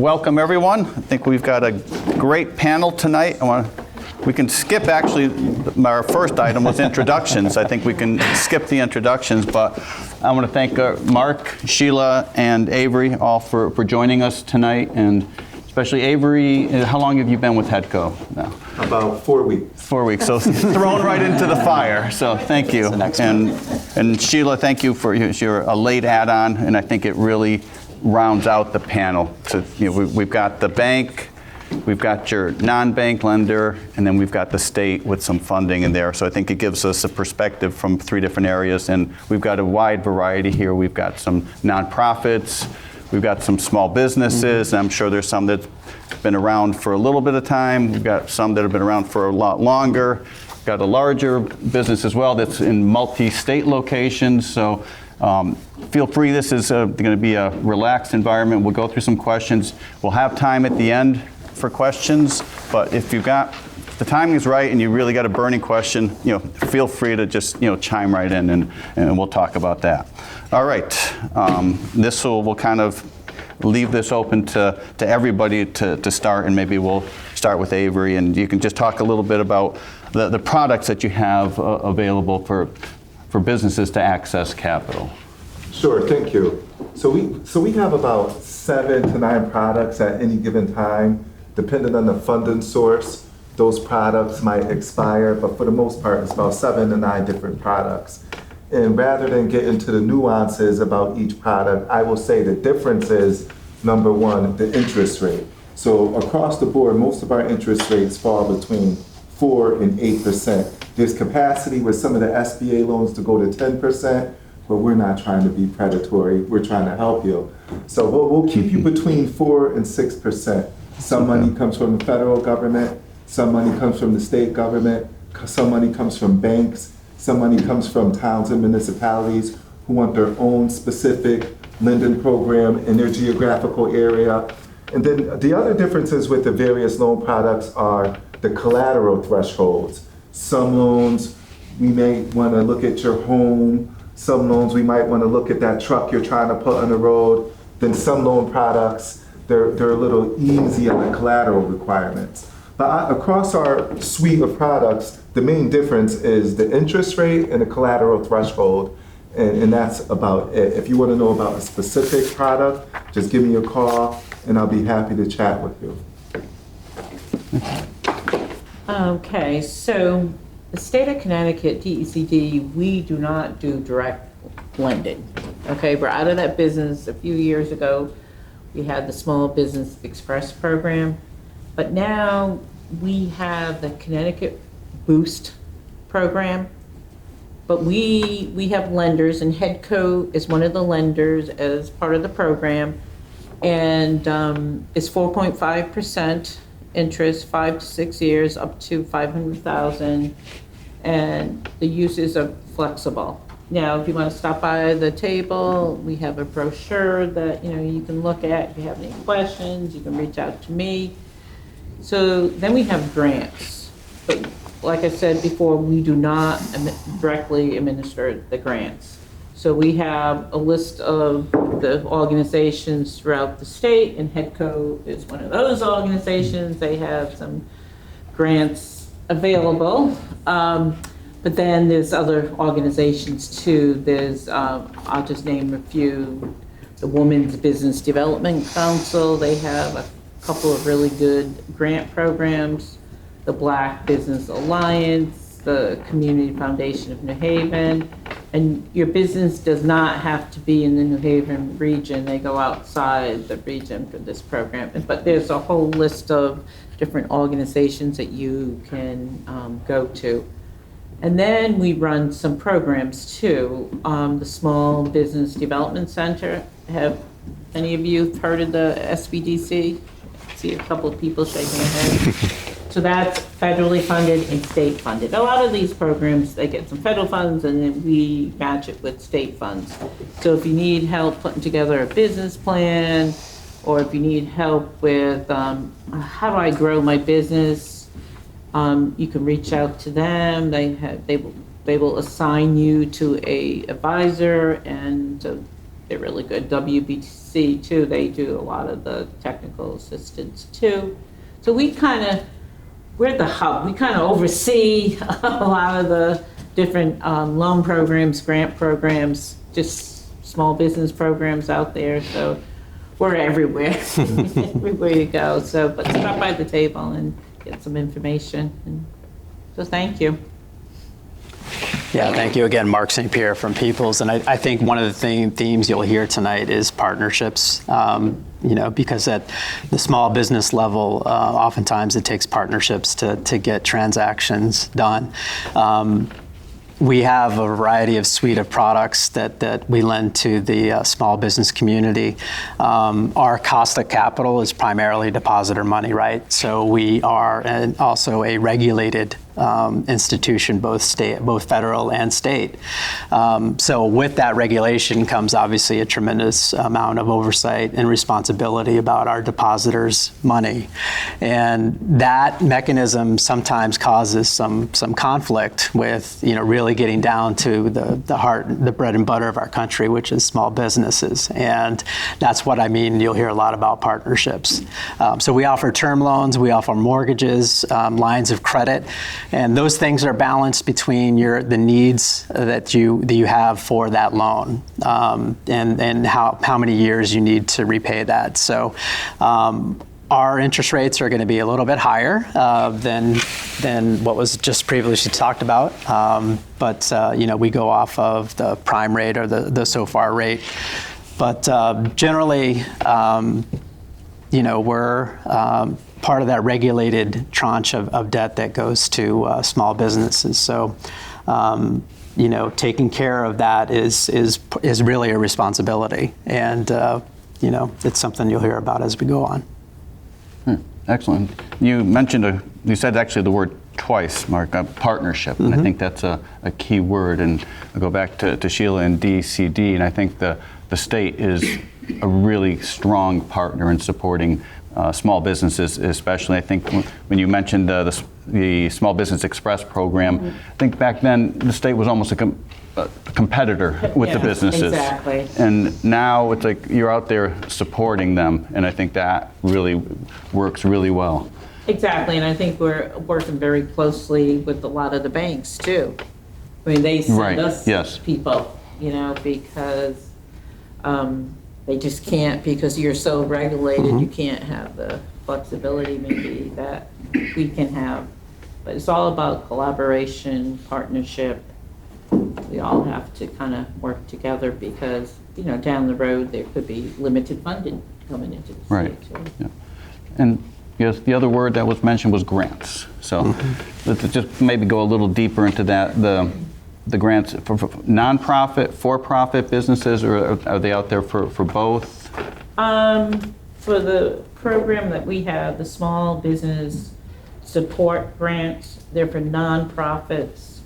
welcome everyone. I think we've got a great panel tonight. We can skip actually, our first item was introductions. I think we can skip the introductions, but I want to thank Mark, Sheila, and Avery all for joining us tonight, and especially Avery. How long have you been with HEDCO now? About 4 weeks. 4 weeks, so thrown right into the fire, so thank you. And Sheila, thank you for you're a late add-on, and I think it really rounds out the panel. So we've got the bank, we've got your non-bank lender, and then we've got the state with some funding in there. So I think it gives us a perspective from 3 different areas, and we've got a wide variety here. We've got some nonprofits, we've got some small businesses, and I'm sure there's some that's been around for a little bit of time. We've got some that have been around for a lot longer. We've got a larger business as well that's in multi-state locations. So feel free, this is going to be a relaxed environment. We'll go through some questions. We'll have time at the end for questions, but if the timing is right and you really got a burning question, feel free to just chime right in, and we'll talk about that. All right, we'll kind of leave this open to everybody to start, and maybe we'll start with Avery, and you can just talk a little bit about the products that you have available for businesses to access capital. Sure, thank you. So we have about 7 to 9 products at any given time. Depending on the funding source, those products might expire, but for the most part, it's about 7 to 9 different products. And rather than get into the nuances about each product, I will say the difference is, number one, the interest rate. So across the board, most of our interest rates fall between 4 and 8%. There's capacity with some of the SBA loans to go to 10%, but we're not trying to be predatory. We're trying to help you. So we'll keep you between 4 and 6%. Some money comes from the federal government, some money comes from the state government, some money comes from banks, some money comes from towns and municipalities who want their own specific lending program in their geographical area. And then the other differences with the various loan products are the collateral thresholds. Some loans, we may want to look at your home. Some loans, we might want to look at that truck you're trying to put on the road. Then some loan products, they're a little easy on the collateral requirements. But across our suite of products, the main difference is the interest rate and the collateral threshold, and that's about it. If you want to know about a specific product, just give me a call, and I'll be happy to chat with you. Okay, so the state of Connecticut, DECD, we do not do direct lending. Okay, we're out of that business. A few years ago, we had the Small Business Express program, but now we have the Connecticut Boost program. But we have lenders, and HEDCO is one of the lenders as part of the program, and it's 4.5% interest, 5 to 6 years, up to $500,000, and the uses are flexible. Now, if you want to stop by the table, we have a brochure that you can look at. If you have any questions, you can reach out to me. So then we have grants. But like I said before, we do not directly administer the grants. So we have a list of the organizations throughout the state, and HEDCO is one of those organizations. They have some grants available. But then there's other organizations too. There's, I'll just name a few, the Women's Business Development Council. They have a couple of really good grant programs. The Black Business Alliance, the Community Foundation of New Haven. And your business does not have to be in the New Haven region. They go outside the region for this program. But there's a whole list of different organizations that you can go to. And then we run some programs too. The Small Business Development Center. Have any of you heard of the SBDC? I see a couple of people shaking their heads. So that's federally funded and state funded. A lot of these programs, they get some federal funds and then we match it with state funds. So if you need help putting together a business plan, or if you need help with how do I grow my business, you can reach out to them. They will assign you to a advisor, and they're really good. WBC too, they do a lot of the technical assistance too. So we're the hub. We kind of oversee a lot of the different loan programs, grant programs, just small business programs out there. So we're everywhere, everywhere you go. So, but stop by the table and get some information. And so thank you. Yeah, thank you again, Mark St. Pierre from Peoples. And I think one of the themes you'll hear tonight is partnerships. Because at the small business level, oftentimes it takes partnerships to get transactions done. We have a variety of suite of products that we lend to the small business community. Our cost of capital is primarily depositor money, right? So we are also a regulated institution, both federal and state. So with that regulation comes obviously a tremendous amount of oversight and responsibility about our depositors' money. And that mechanism sometimes causes some conflict with, really getting down to the heart, the bread and butter of our country, which is small businesses. And that's what I mean. You'll hear a lot about partnerships. So we offer term loans, we offer mortgages, lines of credit. And those things are balanced between the needs that you have for that loan, and how many years you need to repay that. So our interest rates are going to be a little bit higher than what was just previously talked about, but we go off of the prime rate or the SOFR rate. But generally, we're part of that regulated tranche of debt that goes to small businesses. So, taking care of that is really a responsibility, and it's something you'll hear about as we go on. Excellent. You said actually the word twice, Mark, partnership, and I think that's a key word. And I'll go back to Sheila and DCD, and I think the state is a really strong partner in supporting small businesses, especially. I think when you mentioned the Small Business Express program, I think back then the state was almost a competitor with the businesses. Exactly. And now it's like you're out there supporting them, and I think that really works really well. Exactly, and I think we're working very closely with a lot of the banks too. I mean, they send us people, because they just can't, because you're so regulated, you can't have the flexibility maybe that we can have. But it's all about collaboration, partnership. We all have to kind of work together because, down the road there could be limited funding coming into the state too. Yeah. And yes, the other word that was mentioned was grants. So let's just maybe go a little deeper into that. The grants for nonprofit, for-profit businesses, or are they out there for both? For the program that we have, the small business support grants, they're for nonprofits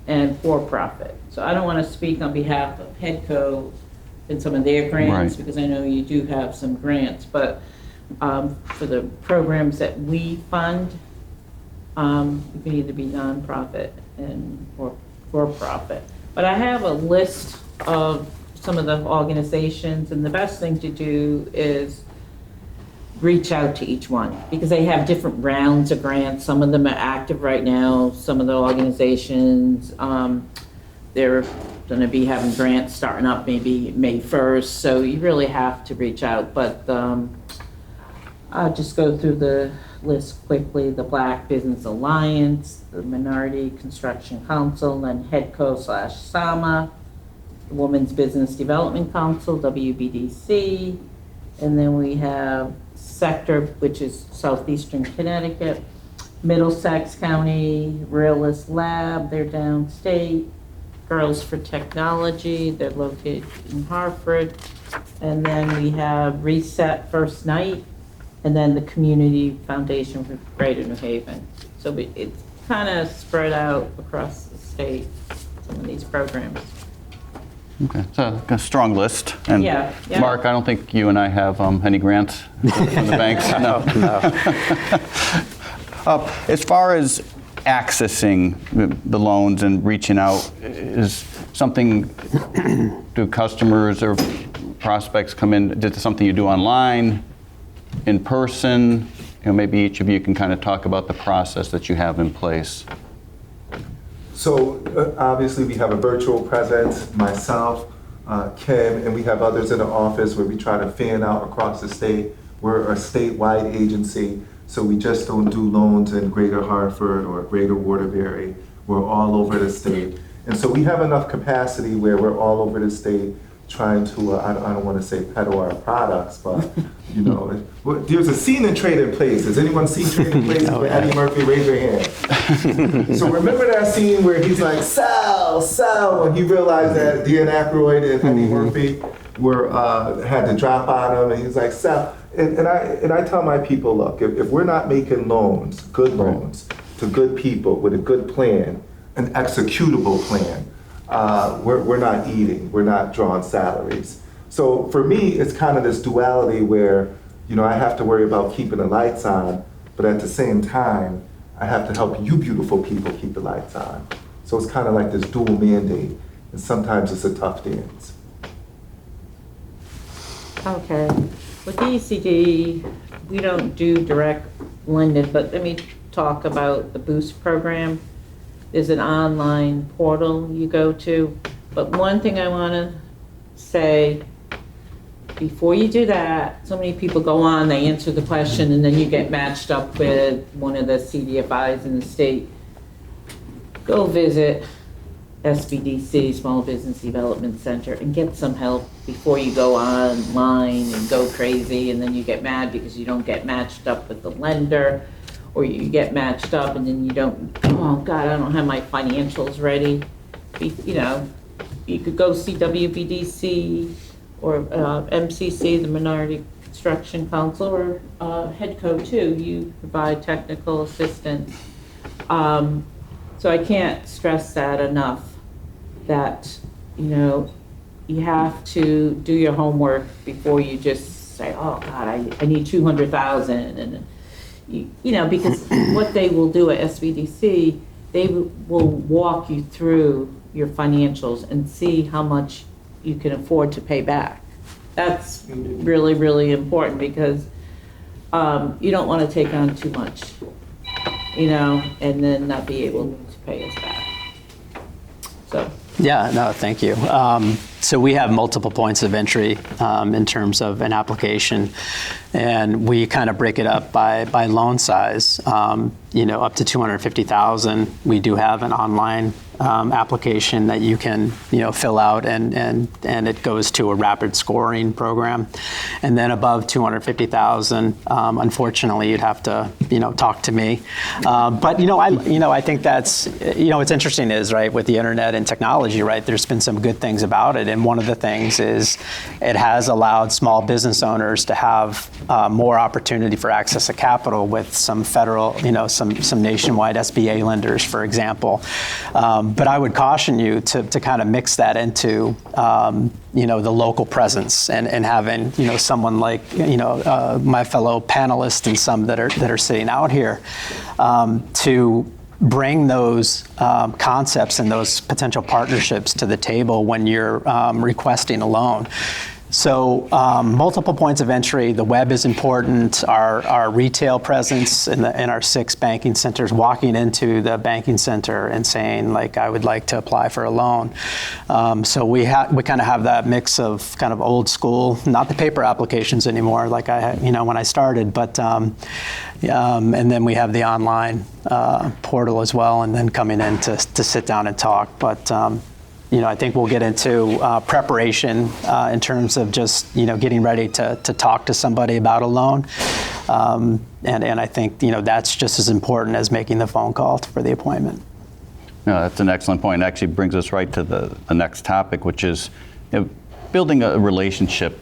and for-profit. So I don't want to speak on behalf of HEDCO and some of their grants, because I know you do have some grants, but for the programs that we fund, you can either be nonprofit or for-profit. But I have a list of some of the organizations, and the best thing to do is reach out to each one, because they have different rounds of grants. Some of them are active right now. Some of the organizations, they're going to be having grants starting up maybe May 1st. So you really have to reach out. But I'll just go through the list quickly. The Black Business Alliance, the Minority Construction Council, then HEDCO/SAMA, the Women's Business Development Council, WBDC, and then we have Sector, which is Southeastern Connecticut, Middlesex County Realist Lab, they're downstate, Girls for Technology, they're located in Hartford, and then we have Reset First Night, and then the Community Foundation for Greater New Haven. So it's kind of spread out across the state, some of these programs. Okay, so a strong list. And Yeah. Mark, I don't think you and I have any grants from the banks. No. As far as accessing the loans and reaching out, is something, do customers or prospects come in? Is it something you do online, in person? Maybe each of you can kind of talk about the process that you have in place. So obviously we have a virtual presence, myself, Kim, and we have others in the office where we try to fan out across the state. We're a statewide agency, so we just don't do loans in Greater Hartford or Greater Waterbury. We're all over the state. And so we have enough capacity where we're all over the state trying to, I don't want to say peddle our products, but there's a scene in Trading Places. Has anyone seen Trading Places with Eddie Murphy? Raise your hand. So remember that scene where he's like, Sal, when he realized that Dan Aykroyd and Eddie Murphy had the drop on him, and he's like, Sal. And I tell my people, look, if we're not making loans, good loans, to good people with a good plan, an executable plan, we're not eating, we're not drawing salaries. So for me, it's kind of this duality where, I have to worry about keeping the lights on, but at the same time, I have to help you beautiful people keep the lights on. So it's kind of like this dual mandate, and sometimes it's a tough dance. Okay. With DECD, we don't do direct lending, but let me talk about the Boost program. There's an online portal you go to. But one thing I want to say, before you do that, so many people go on, they answer the question, and then you get matched up with one of the CDFIs in the state. Go visit SBDC, Small Business Development Center, and get some help before you go online and go crazy, and then you get mad because you don't get matched up with the lender, or you get matched up and then you don't, oh God, I don't have my financials ready. You could go see WBDC or MCC, the Minority Construction Council, or HEDCO too. You provide technical assistance. So I can't stress that enough, that, you have to do your homework before you just say, oh God, I need 200,000. And because what they will do at SBDC, they will walk you through your financials and see how much you can afford to pay back. That's really, really important, because you don't want to take on too much, and then not be able to pay us back. So. Yeah, no, thank you. So we have multiple points of entry in terms of an application, and we kind of break it up by loan size. Up to 250,000. We do have an online application that you can fill out, and it goes to a rapid scoring program. And then above 250,000, unfortunately, you'd have to talk to me. But I think that's what's interesting is, right, with the internet and technology, right, there's been some good things about it, and one of the things is it has allowed small business owners to have more opportunity for access to capital with some federal, some nationwide SBA lenders, for example. But I would caution you to kind of mix that into, the local presence and having, someone like, my fellow panelists and some that are sitting out here to bring those concepts and those potential partnerships to the table when you're requesting a loan. So multiple points of entry. The web is important. Our retail presence in our 6 banking centers, walking into the banking center and saying, like, I would like to apply for a loan. So we kind of have that mix of kind of old school, not the paper applications anymore, like I had, when I started, but and then we have the online portal as well, and then coming in to sit down and talk. But I think we'll get into preparation in terms of just, getting ready to talk to somebody about a loan. And I think, that's just as important as making the phone call for the appointment. No, that's an excellent point. It actually brings us right to the next topic, which is building a relationship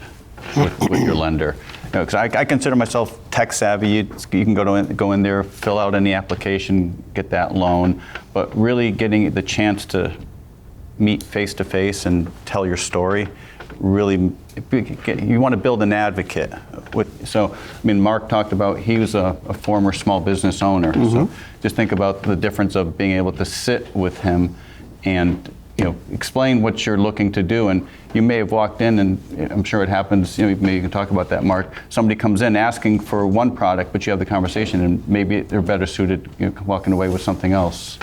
with your lender. Because I consider myself tech savvy. You can go in there, fill out any application, get that loan, but really getting the chance to meet face to face and tell your story. Really, you want to build an advocate. Mark talked about he was a former small business owner. Mm-hmm. So just think about the difference of being able to sit with him and explain what you're looking to do. And you may have walked in, and I'm sure it happens, maybe you can talk about that, Mark. Somebody comes in asking for one product, but you have the conversation, and maybe they're better suited walking away with something else.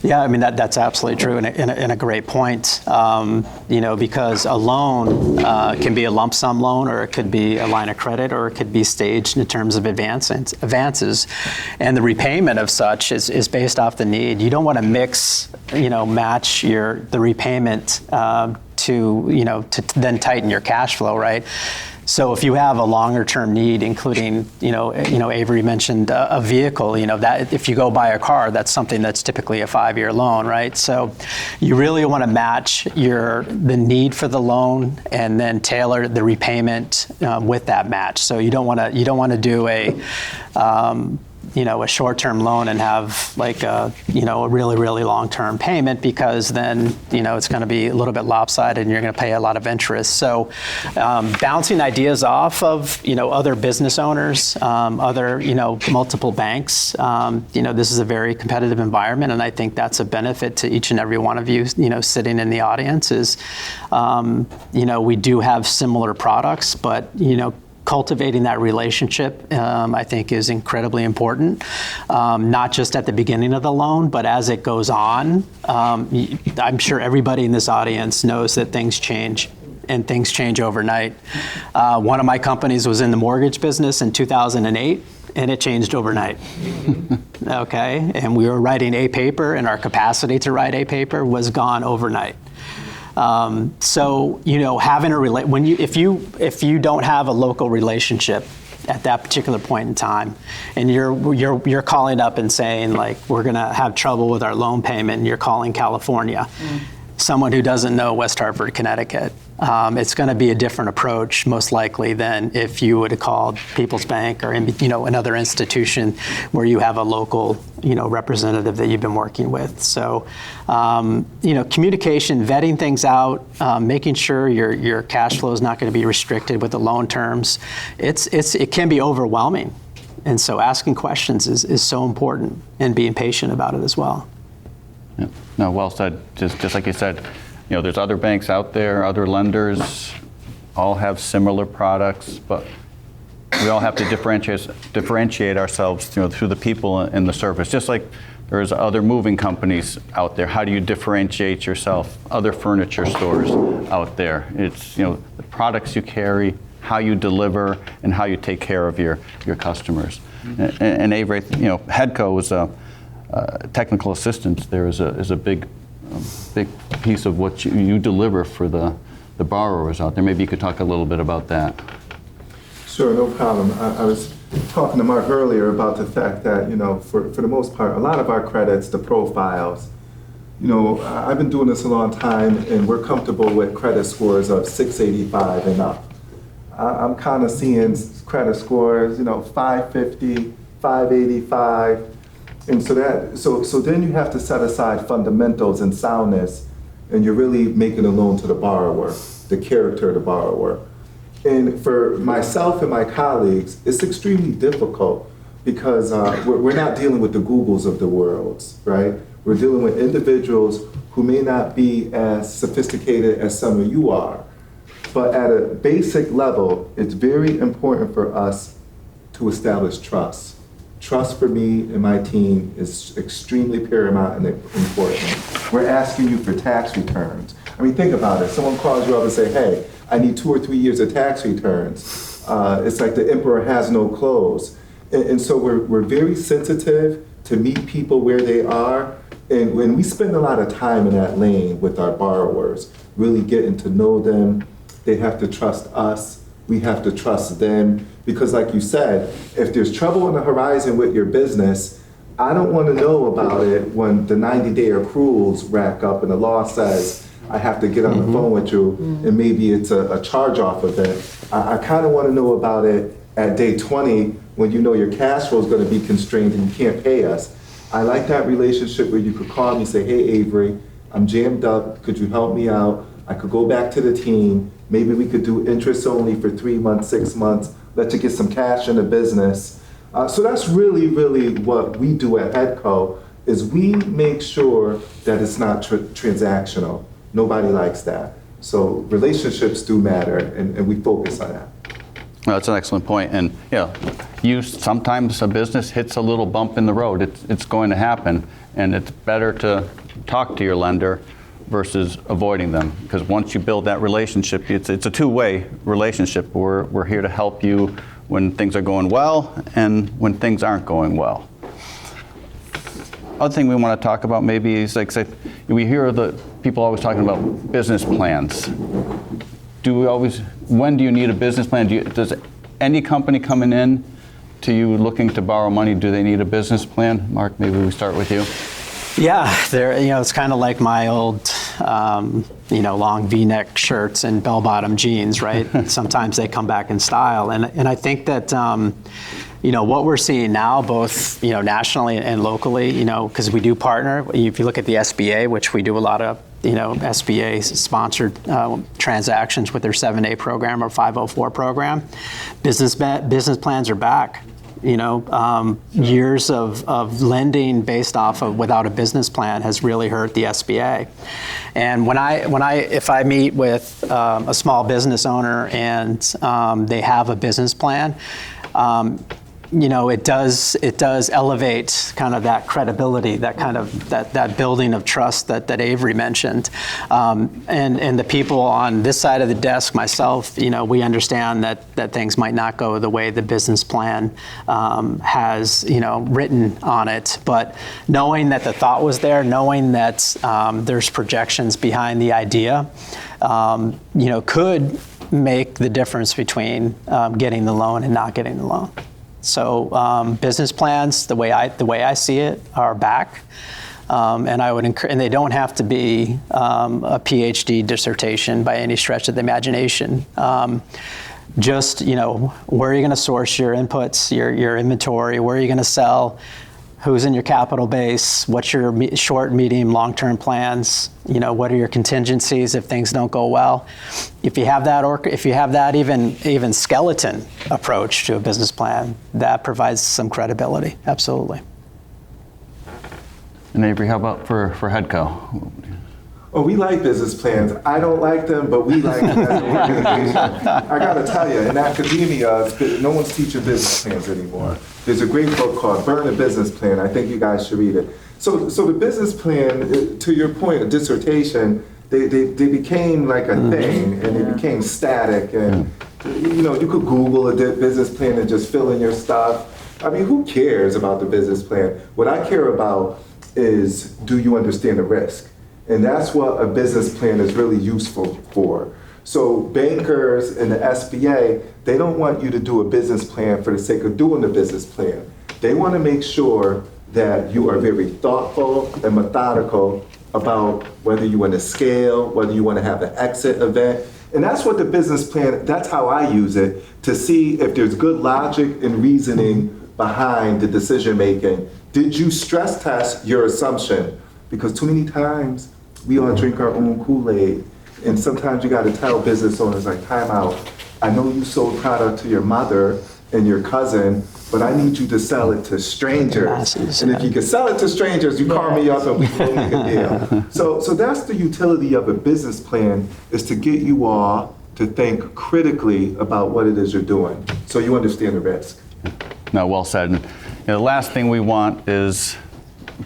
Yeah, I mean, that's absolutely true, and a great point. Because a loan can be a lump sum loan, or it could be a line of credit, or it could be staged in terms of advances. And the repayment of such is based off the need. You don't want to match the repayment to then tighten your cash flow, right? So if you have a longer term need, including, Avery mentioned a vehicle, that if you go buy a car, that's something that's typically a 5-year loan, right? So you really want to match the need for the loan and then tailor the repayment with that match. So you don't want to do a short-term loan and have like a really, really long-term payment, because then, it's going to be a little bit lopsided and you're going to pay a lot of interest. So bouncing ideas off of, other business owners, other, multiple banks, this is a very competitive environment, and I think that's a benefit to each and every one of you, sitting in the audience is, we do have similar products, but, cultivating that relationship, I think, is incredibly important, not just at the beginning of the loan, but as it goes on. I'm sure everybody in this audience knows that things change, and things change overnight. One of my companies was in the mortgage business in 2008, and it changed overnight. Okay, and we were writing a paper, and our capacity to write a paper was gone overnight. So having if you don't have a local relationship at that particular point in time, and you're calling up and saying, like, we're going to have trouble with our loan payment, and you're calling California, someone who doesn't know West Hartford, Connecticut, it's going to be a different approach, most likely, than if you would have called People's Bank or another institution where you have a local representative that you've been working with. So communication, vetting things out, making sure your cash flow is not going to be restricted with the loan terms. It can be overwhelming, and so asking questions is so important, and being patient about it as well. Yeah. No, well said. Just like you said, there's other banks out there, other lenders, all have similar products, but we all have to differentiate ourselves, through the people and the service. Just like there's other moving companies out there. How do you differentiate yourself? Other furniture stores out there. It's the products you carry, how you deliver, and how you take care of your customers. And Avery, Headco is a technical assistance there is a big piece of what you deliver for the borrowers out there. Maybe you could talk a little bit about that. Sure, no problem. I was talking to Mark earlier about the fact that, for the most part, a lot of our credits, the profiles, I've been doing this a long time, and we're comfortable with credit scores of 685 and up. I'm kind of seeing credit scores, 550, 585. And so then you have to set aside fundamentals and soundness, and you're really making a loan to the borrower, the character of the borrower. And for myself and my colleagues, it's extremely difficult because we're not dealing with the Googles of the world, right? We're dealing with individuals who may not be as sophisticated as some of you are. But at a basic level, it's very important for us to establish trust. Trust for me and my team is extremely paramount and important. We're asking you for tax returns. I mean, think about it. Someone calls you up and say, hey, I need 2 or 3 years of tax returns. It's like the emperor has no clothes. And so we're very sensitive to meet people where they are. And when we spend a lot of time in that lane with our borrowers, really getting to know them, they have to trust us. We have to trust them, because like you said, if there's trouble on the horizon with your business, I don't want to know about it when the 90-day accruals rack up and the law says I have to get on the phone with you, and maybe it's a charge-off event. I kind of want to know about it at day 20 when you know your cash flow is going to be constrained and you can't pay us. I like that relationship where you could call me and say, hey, Avery, I'm jammed up. Could you help me out? I could go back to the team. Maybe we could do interest only for 3 months, 6 months, let you get some cash in the business. So that's really, really what we do at Headco. is we make sure that it's not transactional. Nobody likes that. So relationships do matter, and we focus on that. Well, that's an excellent point. And sometimes a business hits a little bump in the road. It's going to happen, and it's better to talk to your lender versus avoiding them, because once you build that relationship, it's a two-way relationship. We're here to help you when things are going well and when things aren't going well. Other thing we want to talk about maybe is, like, say, we hear the people always talking about business plans. When do you need a business plan? Does any company coming in to you looking to borrow money, do they need a business plan? Mark, maybe we start with you. Yeah, it's kind of like my old, long V-neck shirts and bell-bottom jeans, right? Sometimes they come back in style, and I think that, what we're seeing now, both nationally and locally, because we do partner. If you look at the SBA, which we do a lot of, SBA sponsored transactions with their 7A program or 504 program, business plans are back. Years of lending based off of without a business plan has really hurt the SBA. And if I meet with a small business owner and they have a business plan, it does elevate kind of that credibility, that kind of that building of trust that Avery mentioned, and the people on this side of the desk, myself, we understand that things might not go the way the business plan has written on it, but knowing that the thought was there, knowing that there's projections behind the idea, could make the difference between getting the loan and not getting the loan. So business plans, the way I see it, are back, and I would and they don't have to be a PhD dissertation by any stretch of the imagination. Just where are you going to source your inputs, your inventory? Where are you going to sell? Who's in your capital base? What's your short, medium, long-term plans? What are your contingencies if things don't go well? If you have that, even skeleton approach to a business plan, that provides some credibility. Absolutely. And Avery, how about for Headco? Oh, we like business plans. I don't like them, but we like them as an organization. I gotta tell you, in academia, no one's teaching business plans anymore. There's a great book called Burn a Business Plan. I think you guys should read it. So the business plan, to your point, a dissertation, they became like a thing, and they became static. And you could Google a business plan and just fill in your stuff. I mean, who cares about the business plan? What I care about is, do you understand the risk? And that's what a business plan is really useful for. So bankers and the SBA, they don't want you to do a business plan for the sake of doing the business plan. They want to make sure that you are very thoughtful and methodical about whether you want to scale, whether you want to have an exit event. And that's what the business plan, that's how I use it, to see if there's good logic and reasoning behind the decision making. Did you stress test your assumption? Because too many times, we all drink our own Kool-Aid, and sometimes you got to tell business owners, like, time out. I know you sold product to your mother and your cousin, but I need you to sell it to strangers. And if you can sell it to strangers, you call me up and we will make a deal. So that's the utility of a business plan, is to get you all to think critically about what it is you're doing, so you understand the risk. No, well said. And, the last thing we want is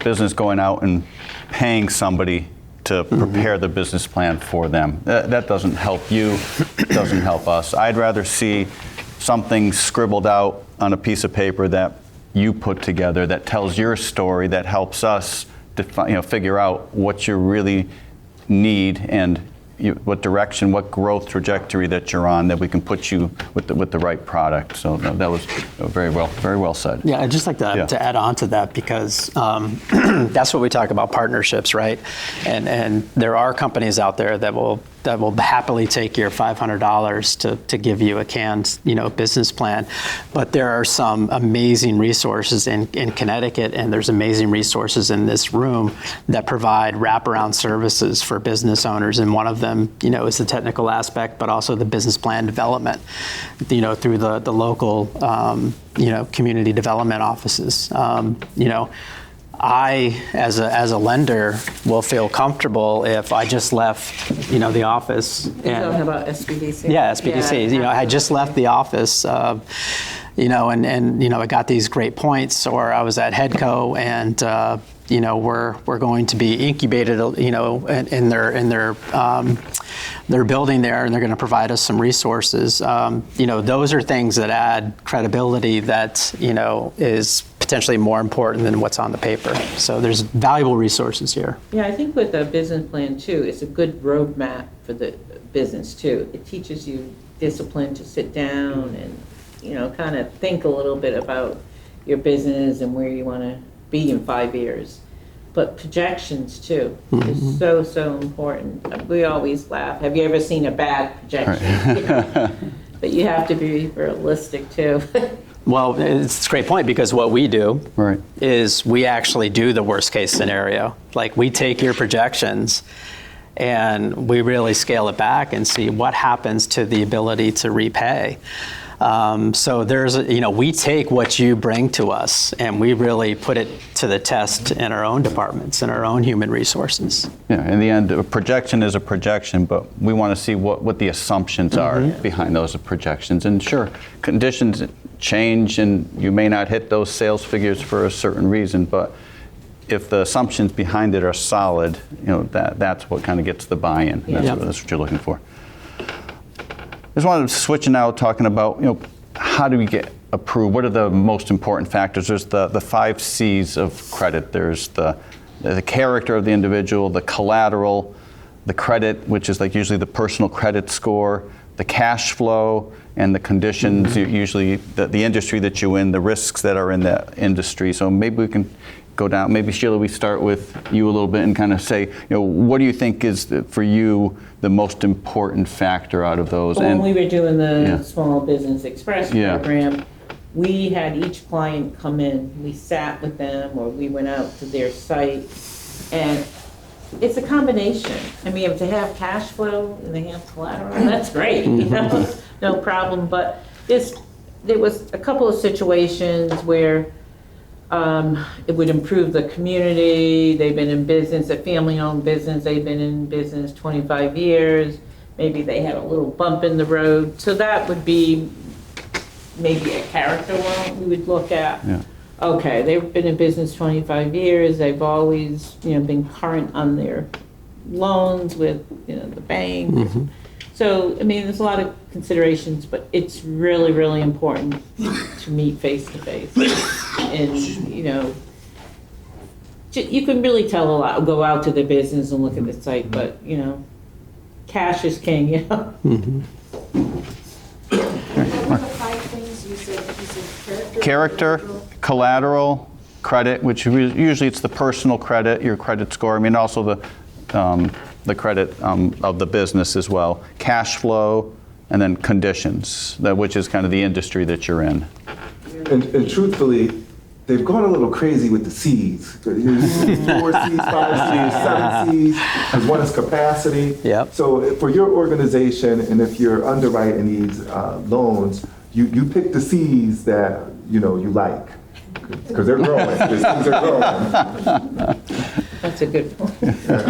business going out and paying somebody to prepare the business plan for them. That doesn't help you, it doesn't help us. I'd rather see something scribbled out on a piece of paper that you put together that tells your story, that helps us to figure out what you really need and what direction, what growth trajectory that you're on, that we can put you with the right product. So that was very well said. Yeah, I'd just like to add on to that, because that's what we talk about, partnerships, right? And there are companies out there that will happily take your $500 to give you a canned business plan. But there are some amazing resources in Connecticut, and there's amazing resources in this room that provide wraparound services for business owners. And one of them, is the technical aspect, but also the business plan development, through the local, community development offices. I, as a lender, will feel comfortable if I just left, the office. You're talking about SBDC? Yeah, SBDC. I just left the office, and I got these great points, or I was at Headco, and we're going to be incubated, in their building there, and they're going to provide us some resources. Those are things that add credibility that is potentially more important than what's on the paper. So there's valuable resources here. Yeah, I think with a business plan too, it's a good roadmap for the business too. It teaches you discipline to sit down and, kind of think a little bit about your business and where you want to be in 5 years. But projections too is so important. We always laugh. Have you ever seen a bad projection? But you have to be realistic too. Well, it's a great point, because what we do is we actually do the worst case scenario. Like, we take your projections and we really scale it back and see what happens to the ability to repay. So there's, we take what you bring to us and we really put it to the test in our own departments and our own human resources. Yeah, in the end, a projection is a projection, but we want to see what the assumptions are behind those projections. And sure, conditions change and you may not hit those sales figures for a certain reason, but if the assumptions behind it are solid, that's what kind of gets the buy-in. That's what you're looking for. I just wanted to switch now, talking about how do we get approved? What are the most important factors? There's the 5 C's of credit. There's the character of the individual, the collateral, the credit, which is like usually the personal credit score, the cash flow, and the conditions, usually the industry that you're in, the risks that are in that industry. So maybe we can go down. Maybe, Sheila, we start with you a little bit and kind of say, what do you think is, for you, the most important factor out of those? When we were doing the Small Business Express program, we had each client come in. We sat with them, or we went out to their site, and it's a combination. I mean, to have cash flow and they have collateral, that's great, no problem. But there was a couple of situations where it would improve the community. They've been in business, a family-owned business. They've been in business 25 years. Maybe they had a little bump in the road. So that would be maybe a character one we would look at. Yeah. Okay, they've been in business 25 years. They've always, been current on their loans with, the bank. So, I mean, there's a lot of considerations, but it's really, really important to meet face to face. And, you can really tell a lot, go out to the business and look at the site, but, cash is king, What were the 5 things you said? Character, collateral, credit, which usually it's the personal credit, your credit score. I mean, also the credit of the business as well. Cash flow, and then conditions, which is kind of the industry that you're in. And truthfully, they've gone a little crazy with the C's. 4 C's, 5 C's, 7 C's, as one is capacity. Yep. So for your organization, and if you're underwriting these loans, you pick the C's that you like, because they're growing. The C's are growing. That's a good point.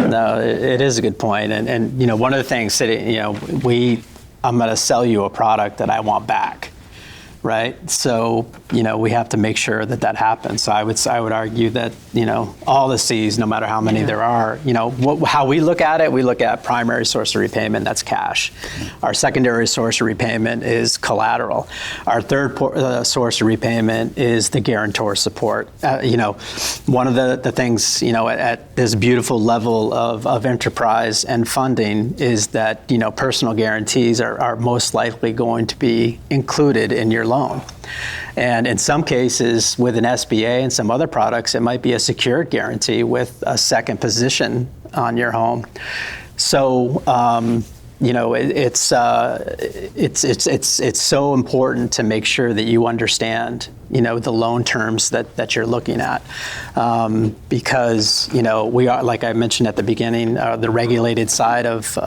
No, it is a good point. And one of the things that, I'm going to sell you a product that I want back, right? So, we have to make sure that happens. So I would argue that, all the C's, no matter how many there are, how we look at it, we look at primary source of repayment, that's cash. Our secondary source of repayment is collateral. Our third source of repayment is the guarantor support. One of the things, at this beautiful level of enterprise and funding is that, personal guarantees are most likely going to be included in your loan. And in some cases, with an SBA and some other products, it might be a secured guarantee with a second position on your home. So, it's so important to make sure that you understand, the loan terms that you're looking at, because we are, like I mentioned at the beginning, the regulated side of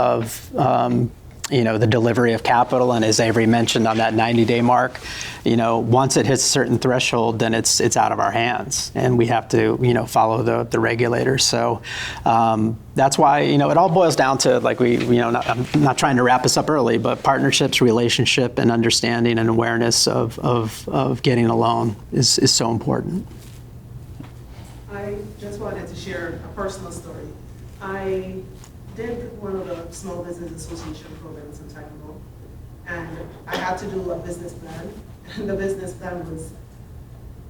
the delivery of capital, and as Avery mentioned on that 90-day mark, once it hits a certain threshold, then it's out of our hands, and we have to, follow the regulators. So that's why, it all boils down to, like I'm not trying to wrap us up early, but partnerships, relationship, and understanding and awareness of getting a loan is so important. I just wanted to share a personal story. I did one of the Small Business Association programs some time ago, and I had to do a business plan, and the business plan was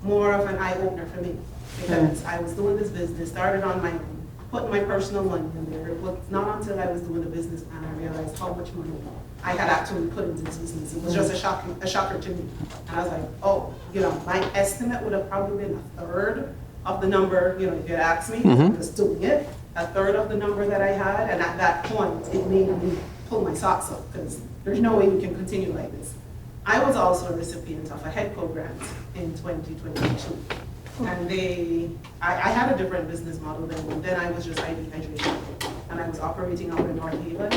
more of an eye-opener for me, because I was doing this business, started on my own, put my personal money in there. It was not until I was doing the business plan I realized how much money I had actually put into this business. It was just a shocker to me. And I was like, oh, my estimate would have probably been a third of the number, if you had asked me, I was doing it, a third of the number that I had, and at that point, it made me pull my socks up, because there's no way we can continue like this. I was also a recipient of a HEDCO grant in 2022, and I had a different business model then I was just IV hydration, and I was operating out in North Haven,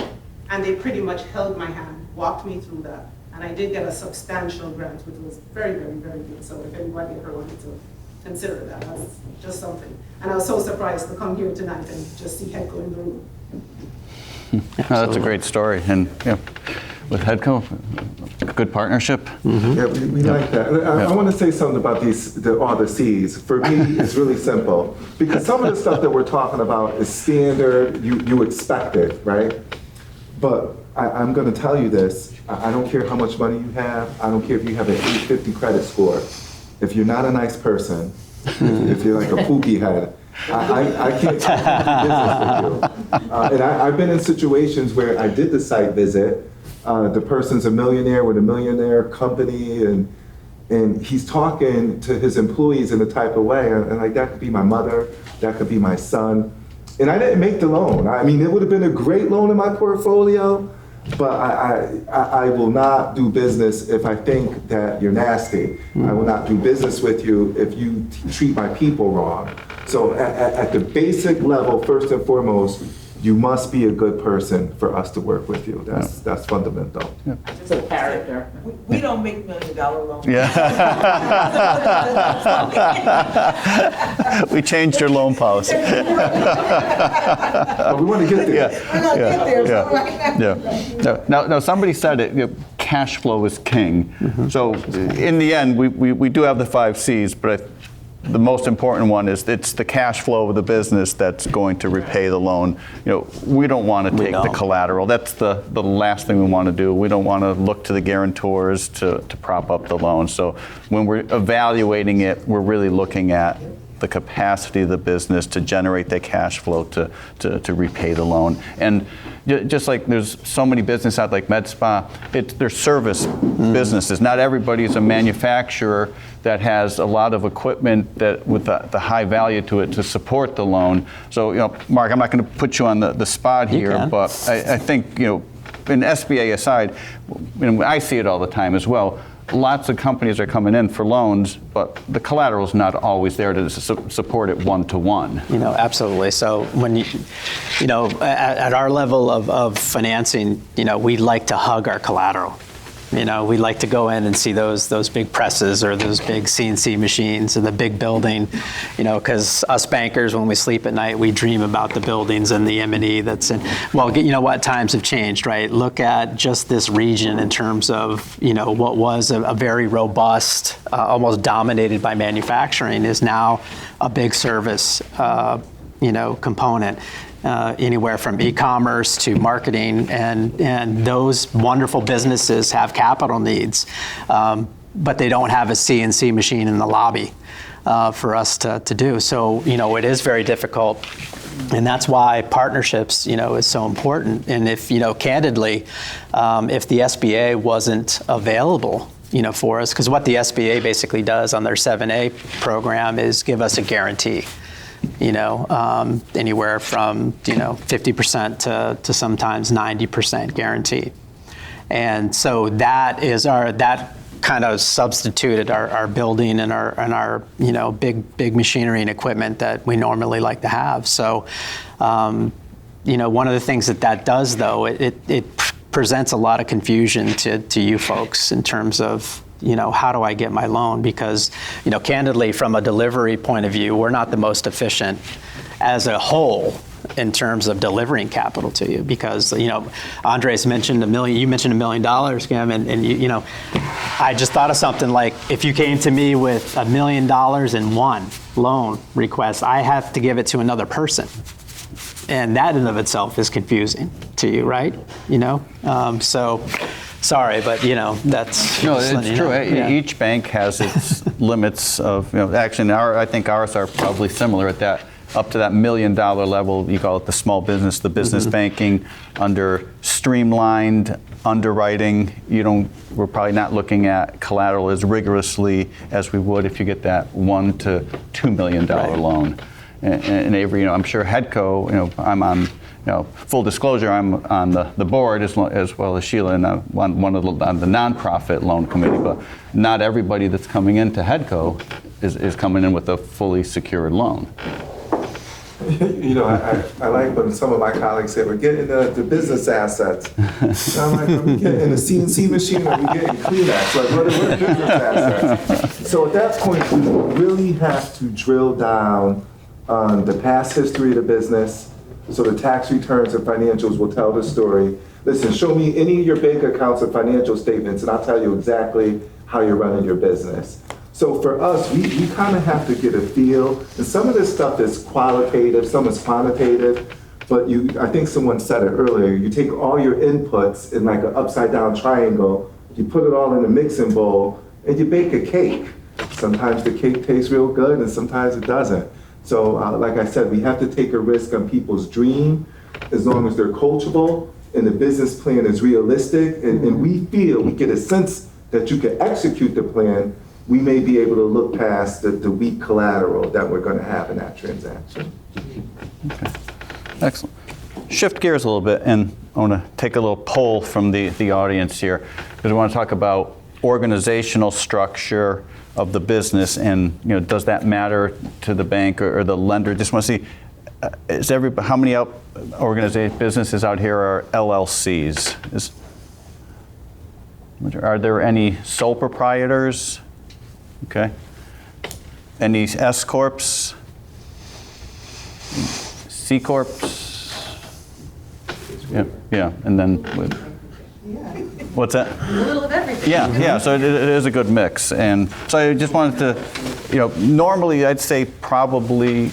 and they pretty much held my hand, walked me through that, and I did get a substantial grant, which was very, very, very good. So if anybody ever wanted to consider that, that's just something. And I was so surprised to come here tonight and just see HEDCO in the room. No, that's a great story, and with HEDCO, good partnership. Yeah, we like that. I want to say something about all the C's. For me, it's really simple, because some of the stuff that we're talking about is standard, you expect it, right? But I'm going to tell you this, I don't care how much money you have, I don't care if you have an 850 credit score. If you're not a nice person, if you're like a pookie head, I can't do business with you. And I've been in situations where I did the site visit. The person's a millionaire with a millionaire company, and he's talking to his employees in a type of way, and like, that could be my mother, that could be my son. And I didn't make the loan. I mean, it would have been a great loan in my portfolio, but I will not do business if I think that you're nasty. I will not do business with you if you treat my people wrong. So at the basic level, first and foremost, you must be a good person for us to work with you. That's fundamental. It's a character. We don't make $1 million loans. We changed your loan policy. But we want to get there. We're gonna get there. Now, somebody said it, cash flow is king. So in the end, we do have the 5 C's, but the most important one is it's the cash flow of the business that's going to repay the loan. We don't want to take the collateral. That's the last thing we want to do. We don't want to look to the guarantors to prop up the loan. So when we're evaluating it, we're really looking at the capacity of the business to generate that cash flow to repay the loan. And just like there's so many businesses out like Med Spa, they're service businesses. Not everybody is a manufacturer that has a lot of equipment that with the high value to it to support the loan. So, Mark, I'm not going to put you on the spot here, but I think, in SBA aside, I see it all the time as well. Lots of companies are coming in for loans, but the collateral is not always there to support it one-to-one. Absolutely. So when at our level of financing, we like to hug our collateral. We like to go in and see those big presses or those big CNC machines and the big building, because us bankers, when we sleep at night, we dream about the buildings and the M&E that's in. Well, what times have changed, right? Look at just this region in terms of, what was a very robust, almost dominated by manufacturing is now a big service, component. Anywhere from e-commerce to marketing, and those wonderful businesses have capital needs, but they don't have a CNC machine in the lobby for us to do. So, it is very difficult, and that's why partnerships, is so important. And if, candidly, if the SBA wasn't available, for us, because what the SBA basically does on their 7A program is give us a guarantee. Anywhere from 50% to sometimes 90% guarantee, and so that kind of substituted our building and our big machinery and equipment that we normally like to have. So one of the things that does, though, it presents a lot of confusion to you folks in terms of, how do I get my loan? Because, candidly, from a delivery point of view, we're not the most efficient as a whole in terms of delivering capital to you, because Andres mentioned $1 million, you mentioned $1 million, Kim, and I just thought of something like, if you came to me with $1 million in one loan request, I have to give it to another person, and that in of itself is confusing to you, right? So sorry, but that's No, just letting it's you true. know. Yeah. Each bank has its limits of, actually, I think ours are probably similar at that, up to that $1 million level. You call it the small business, the business banking, under streamlined underwriting. We're probably not looking at collateral as rigorously as we would if you get that $1 to $2 million loan. And Avery, I'm sure Hedco, I'm on, full disclosure, I'm on the board as well as Sheila, and I'm on the nonprofit loan committee, but not everybody that's coming into Hedco is coming in with a fully secured loan. I like when some of my colleagues say, we're getting the business assets. And I'm like, are we getting the CNC machine, or are we getting Kleenex? Like, what are business assets? So at that point, we really have to drill down on the past history of the business, so the tax returns and financials will tell the story. Listen, show me any of your bank accounts and financial statements, and I'll tell you exactly how you're running your business. So for us, we kind of have to get a feel, and some of this stuff is qualitative, some is quantitative, but I think someone said it earlier, you take all your inputs in like an upside down triangle, you put it all in a mixing bowl, and you bake a cake. Sometimes the cake tastes real good, and sometimes it doesn't. So like I said, we have to take a risk on people's dream, as long as they're coachable, and the business plan is realistic, and we feel, we get a sense that you can execute the plan, we may be able to look past the weak collateral that we're going to have in that transaction. Okay, excellent. Shift gears a little bit, and I want to take a little poll from the audience here, because we want to talk about organizational structure of the business, and does that matter to the bank or the lender? Just want to see, how many businesses out here are LLCs? Are there any sole proprietors? Okay. Any S corps? C corps? Yeah. And then what's that? A little of everything. Yeah. So it is a good mix, and so I just wanted to, normally I'd say probably,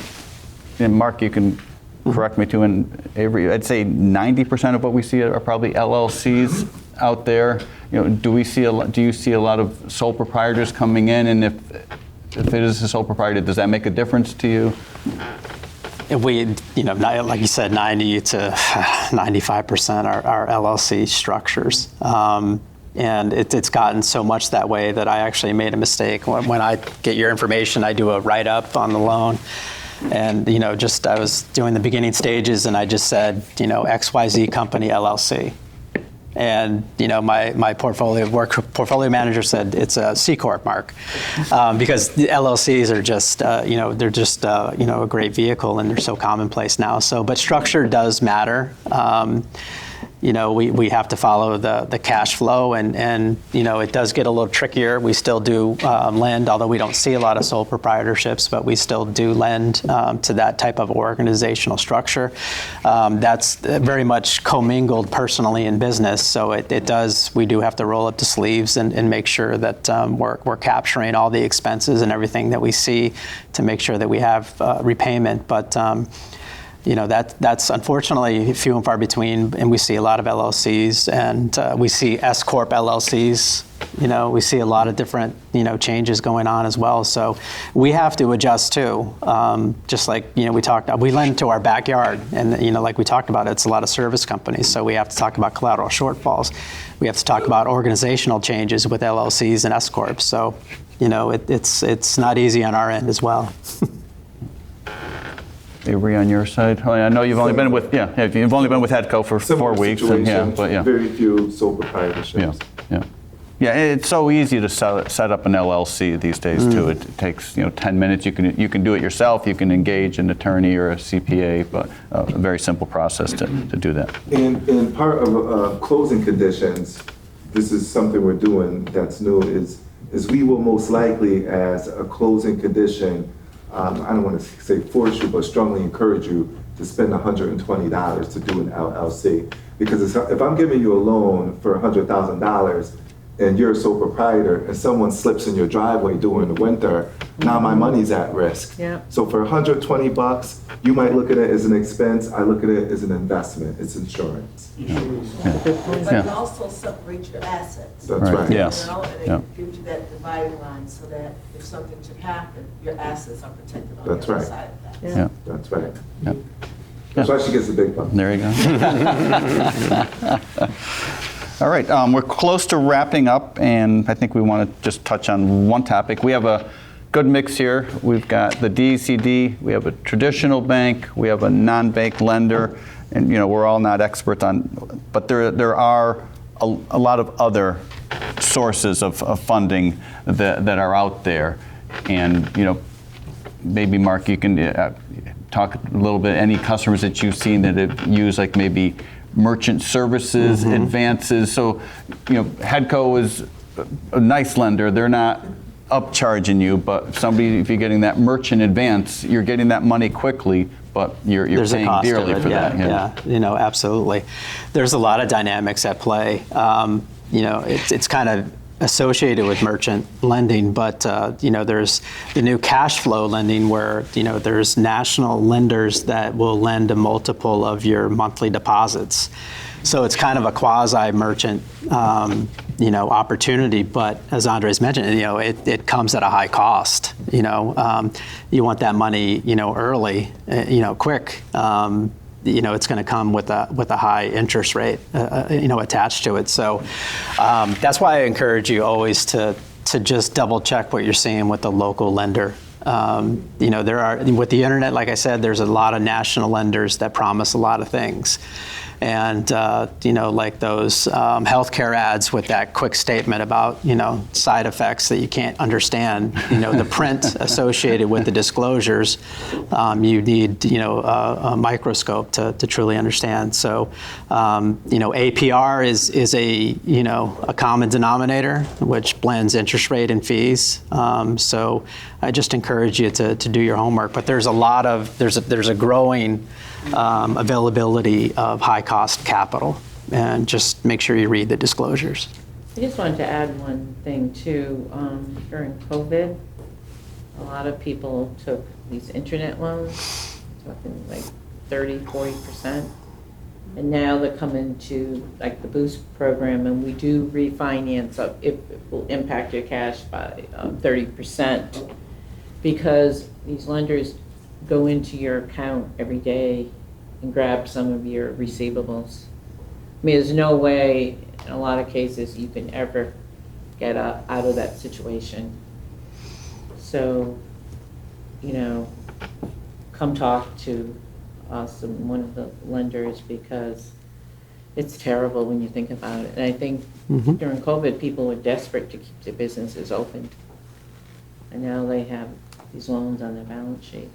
and Mark, you can correct me too, and Avery, I'd say 90% of what we see are probably LLCs out there. Do you see a lot of sole proprietors coming in, and if it is a sole proprietor, does that make a difference to you? We, like you said, 90 to 95% are LLC structures. And it's gotten so much that way that I actually made a mistake. When I get your information, I do a write-up on the loan. And, I was doing the beginning stages, and I just said, XYZ Company LLC. And my portfolio manager said it's a C Corp, Mark, because the LLCs are just they're just a great vehicle, and they're so commonplace now. So, but structure does matter. We have to follow the cash flow, and it does get a little trickier. We still do lend, although we don't see a lot of sole proprietorships, but we still do lend to that type of organizational structure. That's very much commingled personally in business, so we do have to roll up the sleeves and make sure that we're capturing all the expenses and everything that we see to make sure that we have repayment. But that's unfortunately few and far between, and we see a lot of LLCs, and we see S Corp LLCs. We see a lot of different, changes going on as well. So we have to adjust too. Just like, we lend to our backyard, and, like we talked about, it's a lot of service companies. So we have to talk about collateral shortfalls. We have to talk about organizational changes with LLCs and S Corps. So, it's not easy on our end as well. Avery, on your side, I know you've only been with you've only been with Hedco for 4 weeks, Similar but very few sole proprietorships. Yeah, it's so easy to set up an LLC these days too. It takes 10 minutes. You can do it yourself. You can engage an attorney or a CPA, but a very simple process to do that. And part of closing conditions, this is something we're doing that's new, is we will most likely, as a closing condition, I don't want to say force you, but strongly encourage you to spend $120 to do an LLC. Because if I'm giving you a loan for $100,000 and you're a sole proprietor and someone slips in your driveway during the winter, now my money's at risk. Yeah. So for $120, you might look at it as an expense. I look at it as an investment. It's insurance. But Yeah. it also separates your assets. That's Right. right. Yes. You know, and Yeah. it gives you that dividing line so that if something should happen, your assets are protected on That's the other right. side of that. Yeah. That's right. Yeah. That's why she gets the big bucks. There you go. All right, we're close to wrapping up, and I think we want to just touch on one topic. We have a good mix here. We've got the DECD, we have a traditional bank, we have a non-bank lender, and we're all not experts on, but there are a lot of other sources of funding that are out there, and maybe Mark, you can talk a little bit, any customers that you've seen that have used like maybe merchant services, advances. So, Hedco is a nice lender. They're not upcharging you, but if you're getting that merchant advance, you're getting that money quickly, but you're There's a paying cost dearly to it, for yeah, that. yeah, absolutely. There's a lot of dynamics at play. It's kind of associated with merchant lending, but there's the new cash flow lending where there's national lenders that will lend a multiple of your monthly deposits. So it's kind of a quasi merchant opportunity, but as Andres mentioned, it comes at a high cost. You want that money early, quick. It's going to come with a high interest rate, attached to it. So that's why I encourage you always to just double check what you're seeing with the local lender. There are, with the internet, like I said, there's a lot of national lenders that promise a lot of things. And, like those healthcare ads with that quick statement about, side effects that you can't understand, the print associated with the disclosures, you need, a microscope to truly understand. So, APR is a common denominator, which blends interest rate and fees. So I just encourage you to do your homework. But there's a growing availability of high-cost capital, and just make sure you read the disclosures. I just wanted to add one thing too. During COVID, a lot of people took these internet loans, talking like 30–40%, and now they're coming to like the Boost program, and we do refinance up. It will impact your cash by 30%, because these lenders go into your account every day and grab some of your receivables. I mean, there's no way, in a lot of cases, you can ever get out of that situation. So, come talk to us and one of the lenders, because it's terrible when you think about it. And I think during COVID, people were desperate to keep their businesses open. And now they have these loans on their balance sheet.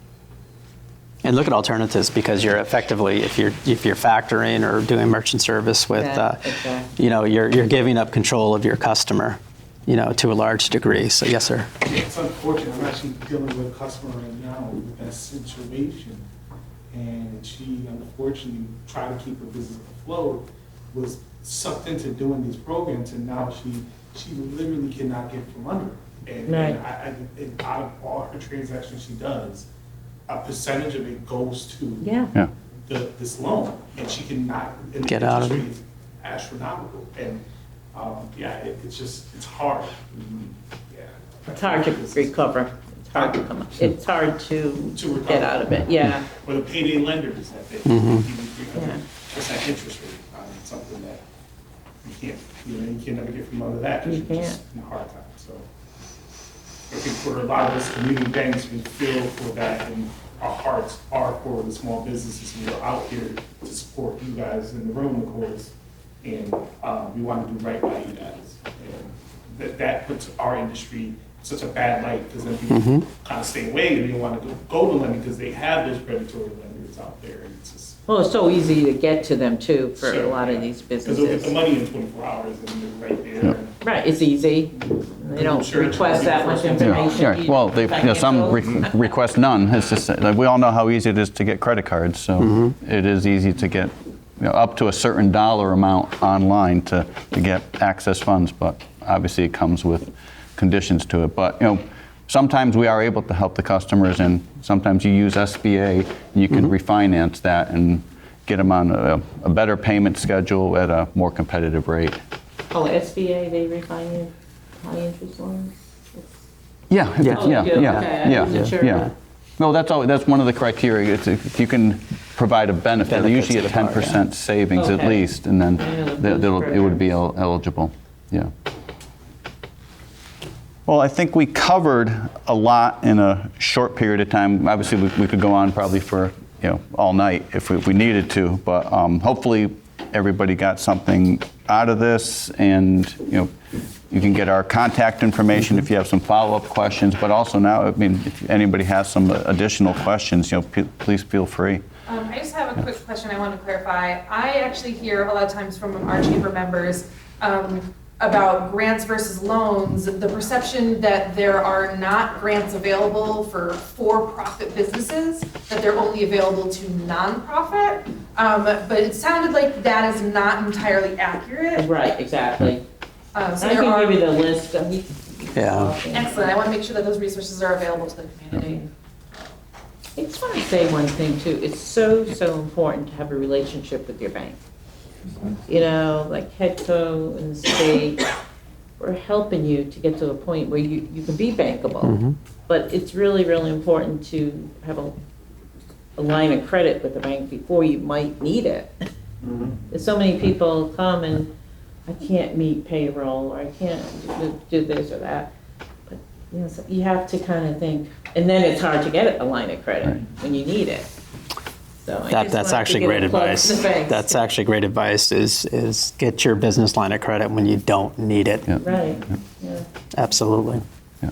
And look at alternatives, because you're effectively, if you're factoring or doing merchant service with, Exactly. You're giving up control of your customer, to a large degree. So yes, sir. It's unfortunate. I'm actually dealing with a customer right now with that situation, and she unfortunately tried to keep her business afloat, was sucked into doing these programs, and now she literally cannot get from under it. And, Right. and out of all her transactions she does, a percentage of it goes to Yeah. this loan, and she cannot Get out of it. It's astronomical, and it's hard. Yeah, It's hard to recover. It's hard to come up. It's hard to recover. get out of it, yeah. Or the payday lenders that they give you 300% interest rate on something that you can't never get from under that, because You you're just in a hard time. So I think for a lot of us community banks, we feel for that, and our hearts are for the small businesses, and we're out here to support you guys in the room, of course, and we want to do right by you guys. And that puts our industry in such a bad light, because then people kind of stay away and they don't want to go to lending because they have those predatory lenders out there. And it's just, Well, it's so easy to get to them too for a lot of these because they'll get the businesses. money in 24 hours and they're right there. Right, it's easy. They don't Sure. request that much Yeah, information. yeah. Well, some request none. It's just, like, we all know how easy it is to get credit cards, so it is easy to get, up to a certain dollar amount online to get access funds, but obviously it comes with conditions to it. But, sometimes we are able to help the customers, and sometimes you use SBA, and you can refinance that and get them on a better payment schedule at a more competitive rate. Oh, SBA, they refinance high interest loans? Yeah, if it's- Oh, yeah, you do? yeah, Okay, I yeah, wasn't sure. yeah. No, that's one of the criteria. It's if you can provide a benefit, Benefits usually a to the car, 10% savings at Okay. least, and then I know the it would be eligible, yeah. Well, I think we covered a lot in a short period of time. Obviously, we could go on probably for, all night if we needed to, but hopefully everybody got something out of this, and, you can get our contact information if you have some follow-up questions, but also now, if anybody has some additional questions, please feel free. I just have a quick question I want to clarify. I actually hear a lot of times from our chamber members about grants versus loans, the perception that there are not grants available for for-profit businesses, that they're only available to nonprofit. But it sounded like that is not entirely accurate. Right, exactly. So I there can are, give you the list. Yeah. excellent. I want to make sure that those resources are available to the community. I just want to say one thing too. It's so important to have a relationship with your bank. Like Headco and the state, we're helping you to get to a point where you can be bankable. But it's really, really important to have a line of credit with the bank before you might need it. There's so many people come and I can't meet payroll, or I can't do this or that. But so you have to kind of think, and then it's hard to get a line of credit when you need it. So I just That's wanted to actually give great a plug to advice. the banks. That's actually great advice is get your business line of credit when you don't need it. Right, yeah. Absolutely. Yeah,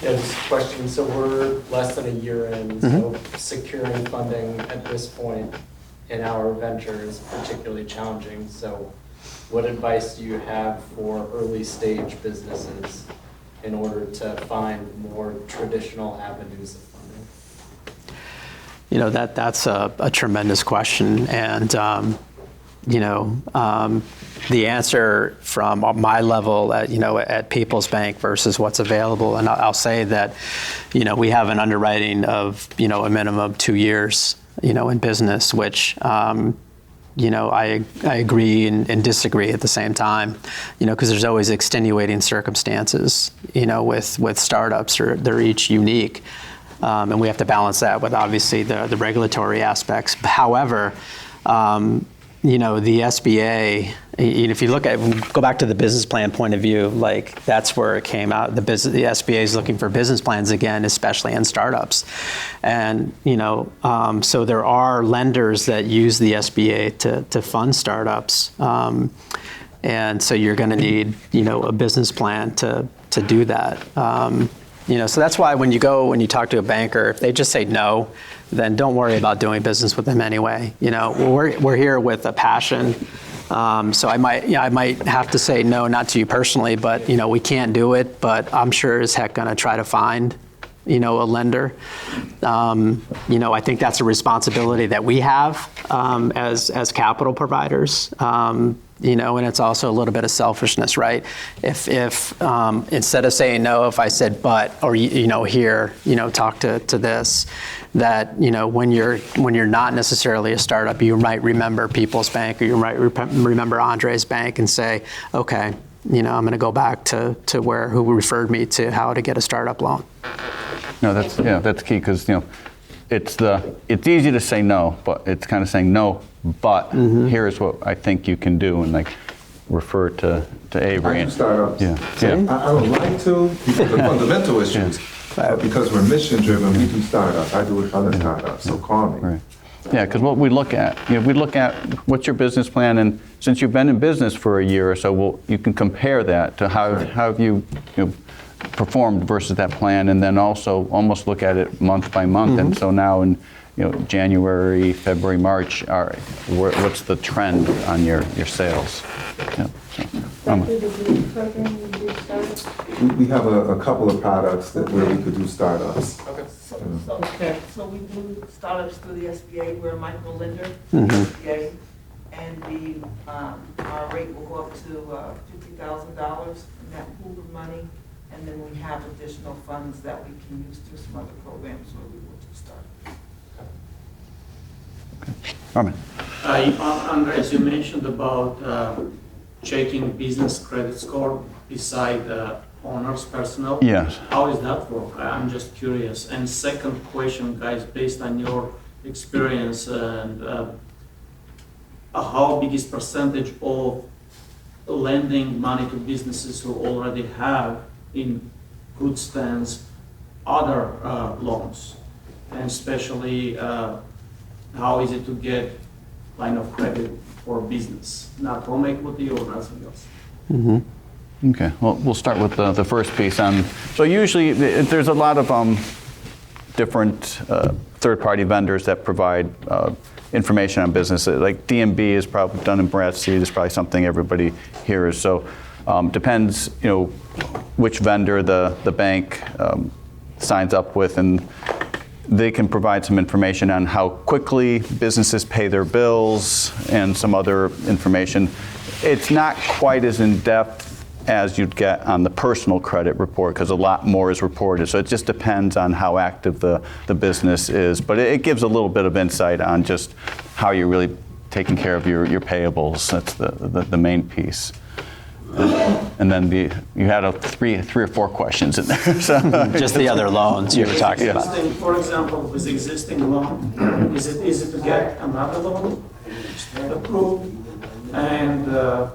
just a question. So we're less than a year in, so securing funding at this point in our venture is particularly challenging. So what advice do you have for early stage businesses in order to find more traditional avenues of funding? That's a tremendous question. And, the answer from my level at People's Bank versus what's available, and I'll say that, we have an underwriting of, a minimum of 2 years, in business, which, I agree and disagree at the same time, because there's always extenuating circumstances, with startups. They're each unique. And we have to balance that with obviously the regulatory aspects. However, the SBA, if you go back to the business plan point of view, like that's where it came out. The SBA is looking for business plans again, especially in startups. And, so there are lenders that use the SBA to fund startups. And so you're going to need, a business plan to do that. So that's why when you talk to a banker, if they just say no, then don't worry about doing business with them anyway. We're here with a passion. So I might have to say no, not to you personally, but we can't do it. But I'm sure as heck going to try to find a lender. I think that's a responsibility that we have as capital providers. And it's also a little bit of selfishness, right? If instead of saying no, if I said but, or here, talk to this, that when you're not necessarily a startup, you might remember People's Bank, or you might remember Andre's Bank and say, okay, I'm going to go back to who referred me to how to get a startup loan. No, that's key, because it's easy to say no, but it's kind of saying no, but here's what I think you can do, and refer to Avery. I do startups. Yeah. I would like to, because of fundamental issues, but because we're mission driven, we do startups. I do other startups, so call me. Right. Yeah, because what we look at, we look at what's your business plan, and since you've been in business for a year or so, you can compare that to how have you performed versus that plan, and then also almost look at it month by month. And so now in January, February, March, what's the trend on your sales? Yeah, We have a couple of products where we could do startups. So we do startups through the SBA, we're a micro lender, SBA, and our rate will go up to $50,000 in that pool of money, and then we have additional funds that we can use through some other programs where we will do startups. Armin. Andres, you mentioned about checking business credit score beside the owner's personal. Yes. How does that work? I'm just curious. And second question, guys, based on your experience, and how big is percentage of lending money to businesses who already have in good stance other loans, and especially how is it to get line of credit for business, not home equity or nothing else? Okay, well, we'll start with the first piece. So usually there's a lot of different third-party vendors that provide information on businesses. Like DMB is probably done in Bradstreet, is probably something everybody hears. So depends, which vendor the bank signs up with, and they can provide some information on how quickly businesses pay their bills and some other information. It's not quite as in-depth as you'd get on the personal credit report, because a lot more is reported. So it just depends on how active the business is. But it gives a little bit of insight on just how you're really taking care of your payables. That's the main piece. And then you had three or four questions in there. So Just the other loans you were talking about. For example, with existing loan, is it easy to get another loan approved, and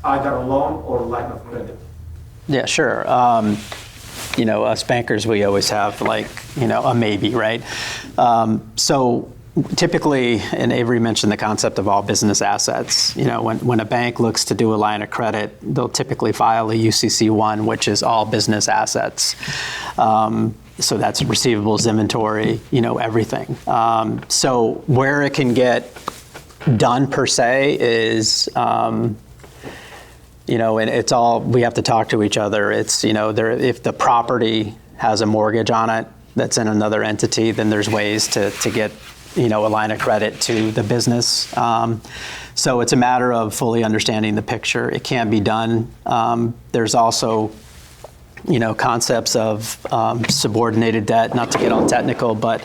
either a loan or line of credit? Yeah, sure. Us bankers, we always have a maybe, right? So typically, and Avery mentioned the concept of all business assets. When a bank looks to do a line of credit, they'll typically file a UCC1, which is all business assets. So that's receivables, inventory, everything. So where it can get done per se is, and it's all, we have to talk to each other. It's, if the property has a mortgage on it that's in another entity, then there's ways to get a line of credit to the business. So it's a matter of fully understanding the picture. It can be done. There's also, concepts of subordinated debt, not to get all technical, but,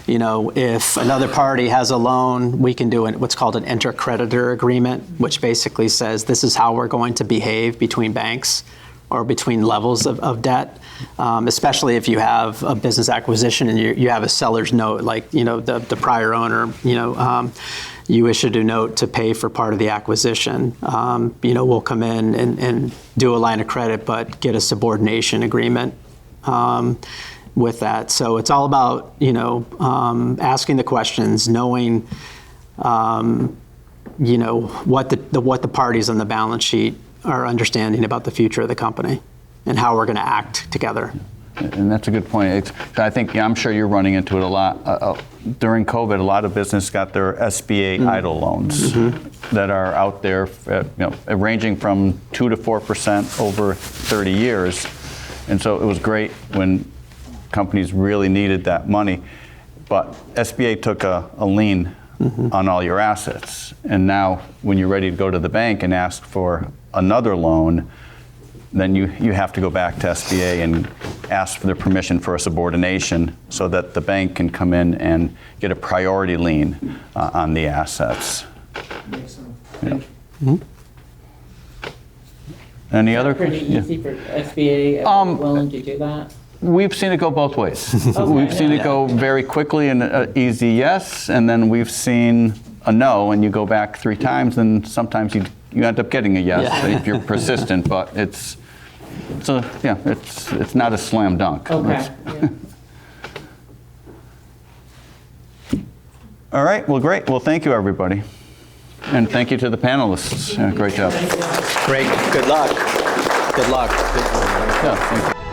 if another party has a loan, we can do what's called an intercreditor agreement, which basically says this is how we're going to behave between banks or between levels of debt, especially if you have a business acquisition and you have a seller's note, like, the prior owner, you issued a note to pay for part of the acquisition. We'll come in and do a line of credit, but get a subordination agreement with that. So it's all about, asking the questions, knowing, what the parties on the balance sheet are understanding about the future of the company and how we're going to act together. And that's a good point. I think, I'm sure you're running into it a lot. During COVID, a lot of business got their SBA idle loans that are out there, ranging from 2 to 4% over 30 years. And so it was great when companies really needed that money. But SBA took a lien on all your assets. And now when you're ready to go to the bank and ask for another loan, then you have to go back to SBA and ask for their permission for a subordination so that the bank can come in and get a priority lien on the assets. Makes sense. Thank you. Any other Pretty questions? easy for SBA, willing to do that? We've seen it go both ways. We've seen it go very quickly and easy yes, and then we've seen a no, and you go back 3 times, and sometimes you end up getting a yes if you're persistent, but it's not a slam dunk. Okay. All right, well, great. Well, thank you, everybody. And thank you to the panelists. Great job. Great. Good luck. Good luck. Yeah, thank you.